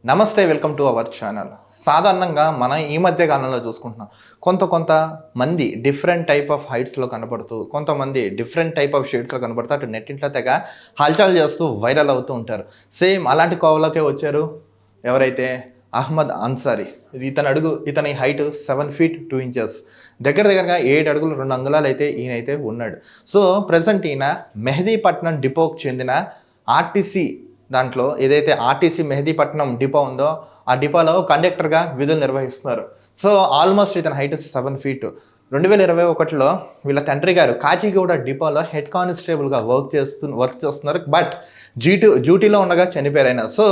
నమస్తే, welcome to our channel. సాధారణంగా మనం ఈ మధ్య కాలంలో చూసుకుంటున్నాం కొంత మంది డిఫరెంట్ టైప్ ఆఫ్ హైట్స్లో కనబడుతూ, కొంతమంది డిఫరెంట్ టైప్ ఆఫ్ షేడ్స్లో కనబడుతూ అటు నెట్టింట్లో తెగ హల్చల్ చేస్తూ వైరల్ అవుతూ ఉంటారు. సేమ్ అలాంటి కోవలోకే వచ్చారు ఎవరైతే అహ్మద్ అన్సారీ. ఇతని హైట్ 7 feet 2 inches, దగ్గరగా 7 అడుగులు 2 అంగుళాలు అయితే ఈయనైతే ఉన్నాడు. సో ప్రజెంట్ ఈయన మెహదీపట్నం డిపోకు చెందిన ఆర్టీసీ దాంట్లో ఏదైతే ఆర్టీసీ మెహదీపట్నం డిపో ఉందో ఆ డిపోలో కండక్టర్గా విధులు నిర్వహిస్తున్నారు. సో ఆల్మోస్ట్ ఇతని హైట్ 7 feet. 2021లో వీళ్ళ తండ్రి గారు కాచిగూడ డిపోలో హెడ్ కానిస్టేబుల్గా వర్క్ చేస్తున్నారు. బట్ డ్యూటీలో ఉండగా చనిపోయారు ఆయన. సో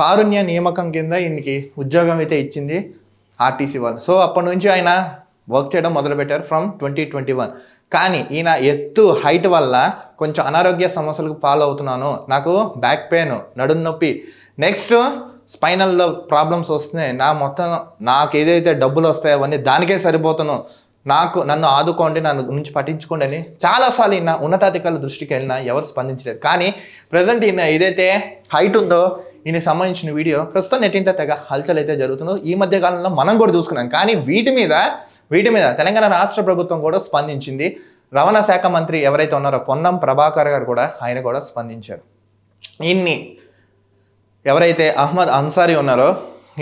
కారుణ్య నియామకం కింద ఈయనకి ఉద్యోగం అయితే ఇచ్చింది ఆర్టీసీ వాళ్ళు. సో అప్పటి నుంచి ఆయన వర్క్ చేయడం మొదలుపెట్టారు ఫ్రమ్ 2021. కానీ ఈయన హైట్ వల్ల కొంచెం అనారోగ్య సమస్యలకు పాలవుతున్నాను, నాకు బ్యాక్ పెయిన్, నడుము నొప్పి, నెక్స్ట్ స్పైనల్లో ప్రాబ్లమ్స్ వస్తున్నాయి, నాకు ఏదైతే డబ్బులు వస్తాయో అవన్నీ దానికే సరిపోతాను, నన్ను ఆదుకోండి, నన్ను గురించి పట్టించుకోండి అని చాలాసార్లు ఈయన ఉన్నతాధికారుల దృష్టికి వెళ్ళినా ఎవరు స్పందించలేదు. కానీ ప్రజెంట్ ఈయన ఏదైతే హైట్ ఉందో ఈయనకి సంబంధించిన వీడియో ప్రస్తుతం నెట్టింట తెగ హల్చల్ అయితే జరుగుతుందో ఈ మధ్య కాలంలో మనం కూడా చూసుకున్నాం. కానీ వీటి మీద తెలంగాణ రాష్ట్ర ప్రభుత్వం కూడా స్పందించింది. రవాణా శాఖ మంత్రి ఎవరైతే ఉన్నారో పొన్నం ప్రభాకర్ గారు కూడా ఆయన కూడా స్పందించారు. ఈయన్ని ఎవరైతే అహ్మద్ అన్సారీ ఉన్నారో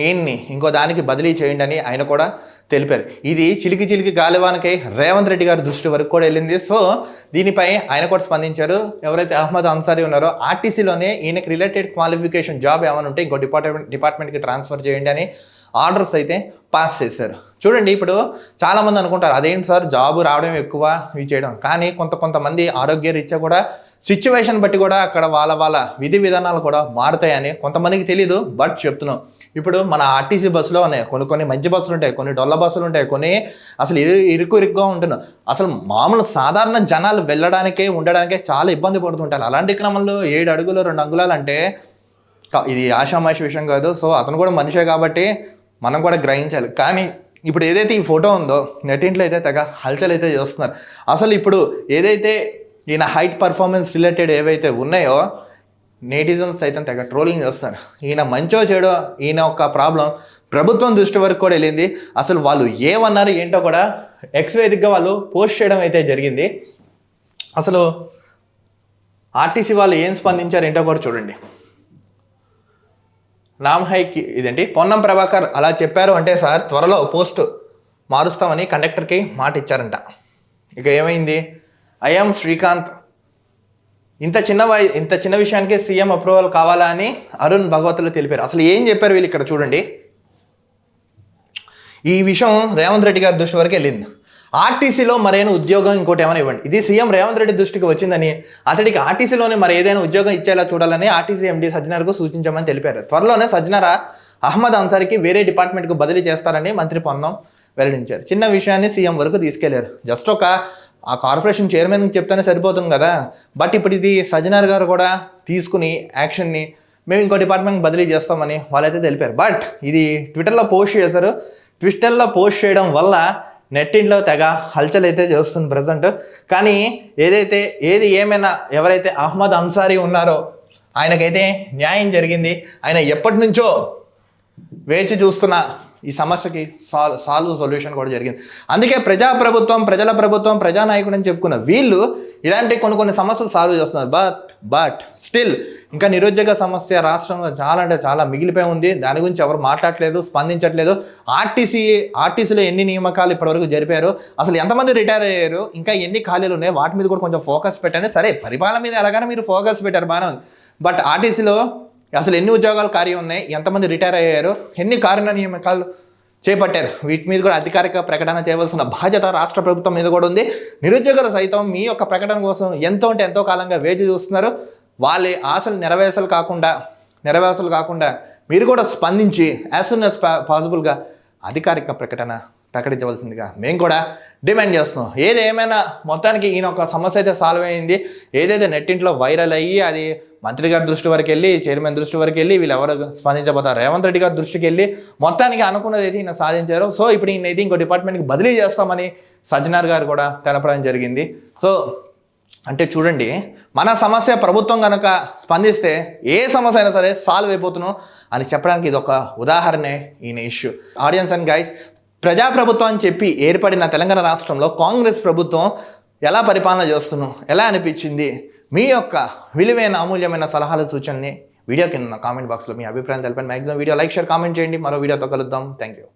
ఈయన్ని ఇంకో దానికి బదిలీ చేయండి అని ఆయన కూడా తెలిపారు. ఇది చిలికి గాలివానకై రేవంత్ రెడ్డి గారి దృష్టి వరకు కూడా వెళ్ళింది. సో దీనిపై ఆయన కూడా స్పందించారు. ఎవరైతే అహ్మద్ అన్సారీ ఉన్నారో ఆర్టీసీలోనే ఈయనకి రిలేటెడ్ క్వాలిఫికేషన్ జాబ్ ఏమైనా ఉంటే ఇంకో డిపార్ట్మెంట్కి ట్రాన్స్ఫర్ చేయండి అని ఆర్డర్స్ అయితే పాస్ చేశారు. చూడండి, ఇప్పుడు చాలామంది అనుకుంటారు అదేంటి సార్ జాబ్ రావడం ఎక్కువ ఇవి చేయడం. కానీ కొంతమంది ఆరోగ్య రీత్యా కూడా సిచ్యువేషన్ బట్టి కూడా అక్కడ వాళ్ళ విధి విధానాలు కూడా మారుతాయని కొంతమందికి తెలీదు. బట్ చెప్తున్నాం, ఇప్పుడు మన ఆర్టీసీ బస్సులో ఉన్నాయి కొన్ని మంచి బస్సులు ఉంటాయి, కొన్ని డొల్ల బస్సులు ఉంటాయి, కొన్ని అసలు ఇరుకుగా ఉంటున్నాం. అసలు మామూలు సాధారణ జనాలు ఉండడానికే చాలా ఇబ్బంది పడుతుంటారు. అలాంటి క్రమంలో 7 అడుగులు 2 అంగుళాలు అంటే ఇది ఆషామాషి విషయం కాదు. సో అతను కూడా మనిషే కాబట్టి మనం కూడా గ్రహించాలి. కానీ ఇప్పుడు ఏదైతే ఈ ఫోటో ఉందో నెట్టింట్లో అయితే తెగ హల్చల్ అయితే చేస్తున్నారు. అసలు ఇప్పుడు ఏదైతే ఈయన హైట్ పర్ఫార్మెన్స్ రిలేటెడ్ ఏవైతే ఉన్నాయో నెటిజన్స్ అయితే తెగ ట్రోలింగ్ చేస్తారు. ఈయన మంచో చెడో ఈయన ఒక ప్రాబ్లం ప్రభుత్వం దృష్టి వరకు కూడా వెళ్ళింది. అసలు వాళ్ళు ఏమన్నారు ఏంటో కూడా ఎక్స్ వేదికగా వాళ్ళు పోస్ట్ చేయడం అయితే జరిగింది. అసలు ఆర్టీసీ వాళ్ళు ఏం స్పందించారు ఏంటో కూడా చూడండి. నామ్హైకి ఇదేంటి పొన్నం ప్రభాకర్ అలా చెప్పారు అంటే సార్ త్వరలో పోస్ట్ మారుస్తామని కండక్టర్కి మాట ఇచ్చారంట. ఇక ఏమైంది, ఐఎమ్ శ్రీకాంత్ ఇంత చిన్న విషయానికి సీఎం అప్రూవల్ కావాలా అని అరుణ్ భగవత్లు తెలిపారు. అసలు ఏం చెప్పారు వీళ్ళు ఇక్కడ చూడండి. ఈ విషయం రేవంత్ రెడ్డి గారి దృష్టి వరకు వెళ్ళింది. ఆర్టీసీలో మరైనా ఉద్యోగం ఇంకోటి ఏమైనా ఇవ్వండి. ఇది సీఎం రేవంత్ రెడ్డి దృష్టికి వచ్చిందని అతడికి ఆర్టీసీలోనే మరి ఏదైనా ఉద్యోగం ఇచ్చేలా చూడాలని ఆర్టీసీ ఎండీ సజ్జనార్కు సూచించామని తెలిపారు. త్వరలోనే సజ్జనార్ అహ్మద్ అన్సారీకి వేరే డిపార్ట్మెంట్కు బదిలీ చేస్తారని మంత్రి పొన్నం వెల్లడించారు. చిన్న విషయాన్ని సీఎం వరకు తీసుకెళ్లారు. జస్ట్ ఆ కార్పొరేషన్ చైర్మన్ చెప్తేనే సరిపోతుంది కదా. బట్ ఇప్పుడు ఇది సజ్జనార్ గారు కూడా తీసుకుని యాక్షన్ని మేము ఇంకో డిపార్ట్మెంట్కి బదిలీ చేస్తామని వాళ్ళైతే తెలిపారు. బట్ ఇది ట్విట్టర్లో పోస్ట్ చేశారు. ట్విట్టర్లో పోస్ట్ చేయడం వల్ల నెట్టింట్లో తెగ హల్చల్ అయితే చేస్తుంది ప్రజెంట్. కానీ ఏది ఏమైనా ఎవరైతే అహ్మద్ అన్సారీ ఉన్నారో ఆయనకైతే న్యాయం జరిగింది. ఆయన ఎప్పటి నుంచో వేచి చూస్తున్న ఈ సమస్యకి సొల్యూషన్ కూడా జరిగింది. అందుకే ప్రజల ప్రభుత్వం ప్రజానాయకుడు అని చెప్పుకున్న వీళ్ళు ఇలాంటి కొన్ని సమస్యలు సాల్వ్ చేస్తున్నారు. బట్ స్టిల్ ఇంకా నిరుద్యోగ సమస్య రాష్ట్రంలో చాలా మిగిలిపోయి ఉంది. దాని గురించి ఎవరు మాట్లాడలేదు, స్పందించట్లేదు. ఆర్టీసీలో ఎన్ని నియామకాలు ఇప్పటివరకు జరిపారు, అసలు ఎంతమంది రిటైర్ అయ్యారు, ఇంకా ఎన్ని ఖాళీలు ఉన్నాయి, వాటి మీద కూడా కొంచెం ఫోకస్ పెట్టండి. సరే, పరిపాలన మీద ఎలాగైనా మీరు ఫోకస్ పెట్టారు బాగానే ఉంది. బట్ ఆర్టీసీలో అసలు ఎన్ని ఉద్యోగాలు ఖాళీ ఉన్నాయి, ఎంతమంది రిటైర్ అయ్యారు, ఎన్ని కారుణ్య నియామకాలు చేపట్టారు, వీటి మీద కూడా అధికారిక ప్రకటన చేయవలసిన బాధ్యత రాష్ట్ర ప్రభుత్వం మీద కూడా ఉంది. నిరుద్యోగులు సైతం మీ యొక్క ప్రకటన కోసం ఎంతో కాలంగా వేచి చూస్తున్నారు. వాళ్ళ ఆశలు నెరవేర్సలు కాకుండా మీరు కూడా స్పందించి యాజ్ సూన్ యాజ్ పాసిబుల్గా అధికారిక ప్రకటించవలసిందిగా మేము కూడా డిమాండ్ చేస్తున్నాం. ఏదేమైనా మొత్తానికి ఈయన ఒక సమస్య అయితే సాల్వ్ అయింది. ఏదైతే నెట్టింట్లో వైరల్ అయ్యి అది మంత్రి గారి దృష్టి వరకు వెళ్ళి, చైర్మన్ దృష్టి వరకు వెళ్ళి, వీళ్ళు ఎవరు స్పందించబోతారు రేవంత్ రెడ్డి గారి దృష్టికి వెళ్ళి మొత్తానికి అనుకున్నది అయితే ఈయన సాధించారు. సో ఇప్పుడు ఈయన అయితే ఇంకో డిపార్ట్మెంట్కి బదిలీ చేస్తామని సజ్జనార్ గారు కూడా తెలపడం జరిగింది. సో అంటే చూడండి, మన సమస్య ప్రభుత్వం కనుక స్పందిస్తే ఏ సమస్య అయినా సరే సాల్వ్ అయిపోతున్నాం అని చెప్పడానికి ఇది ఒక ఉదాహరణే ఈయన ఇష్యూ. ఆడియన్స్ అండ్ గైస్, ప్రజాప్రభుత్వం అని చెప్పి ఏర్పడిన తెలంగాణ రాష్ట్రంలో కాంగ్రెస్ ప్రభుత్వం ఎలా పరిపాలన చేస్తున్నాం, ఎలా అనిపించింది, మీ యొక్క విలువైన అమూల్యమైన సలహాలు సూచనని వీడియో కింద కామెంట్ బాక్స్లో మీ అభిప్రాయం తెలపండి. Maximum video like share comment చేయండి. మరో వీడియోతో కలుద్దాం. Thank you.